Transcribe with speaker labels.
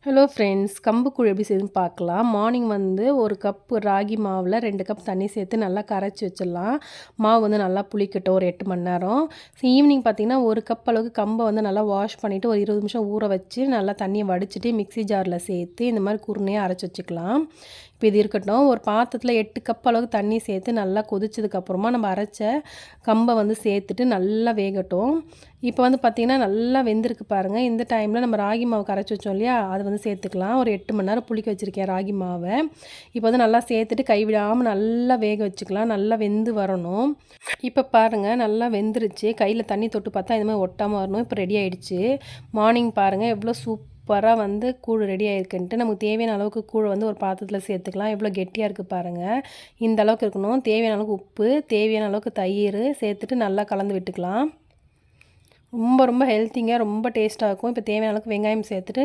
Speaker 1: Hello friends, கம்பு கூழ் எப்படி செய்யுதுன்னு பார்க்கலாம். மார்னிங் வந்து 1 கப் ராகி மாவில் 2 கப் தண்ணி சேர்த்து நல்லா கரைச்சி வச்சிடலாம். மாவு வந்து நல்லா புளிக்கட்டும் ஒரு 8 மணி நேரம். ஈவினிங் பார்த்தீங்கன்னா 1 கப் அளவுக்கு கம்பை வந்து நல்லா வாஷ் பண்ணிவிட்டு ஒரு 20 நிமிஷம் ஊற வச்சு நல்லா தண்ணியை வடிச்சிட்டு மிக்ஸி ஜாரில் சேர்த்து இந்த மாதிரி குருணையாக அரைச்சி வச்சுக்கலாம். இப்போ இது இருக்கட்டும். ஒரு பாத்திரத்தில் 8 கப் அளவுக்கு தண்ணி சேர்த்து நல்லா கொதிச்சதுக்கப்புறமா நம்ம அரைச்ச கம்பை வந்து சேர்த்துட்டு நல்லா வேகட்டும். இப்போ வந்து பார்த்திங்கன்னா நல்லா வெந்திருக்கு பாருங்கள். இந்த டைமில் நம்ம ராகி மாவு கரைச்சி வச்சோம் இல்லையா, அது வந்து சேர்த்துக்கலாம். ஒரு 8 மணி நேரம் புளிக்க வச்சுருக்கேன் ராகி மாவை. இப்போ வந்து நல்லா சேர்த்துட்டு கைவிடாமல் நல்லா வேக வச்சுக்கலாம். நல்லா வெந்து வரணும். இப்போ பாருங்கள் நல்லா வெந்துருச்சு. கையில் தண்ணி தொட்டு பார்த்தா இந்த மாதிரி ஒட்டாமல் வரணும். இப்போ ரெடி ஆகிடுச்சு. மார்னிங் பாருங்கள் எவ்வளோ சூப்பராக வந்து கூழ் ரெடி ஆகிருக்குன்ட்டு. நமக்கு தேவையான அளவுக்கு கூழ் வந்து ஒரு பாத்திரத்தில் சேர்த்துக்கலாம். எவ்வளோ கெட்டியாக இருக்குது பாருங்கள். இந்த அளவுக்கு இருக்கணும். தேவையான அளவுக்கு உப்பு, தேவையான அளவுக்கு தயிர் சேர்த்துட்டு நல்லா கலந்து விட்டுக்கலாம். ரொம்ப ரொம்ப ஹெல்த்திங்க, ரொம்ப டேஸ்ட்டாக இருக்கும். இப்போ தேவையான அளவுக்கு வெங்காயம் சேர்த்துட்டு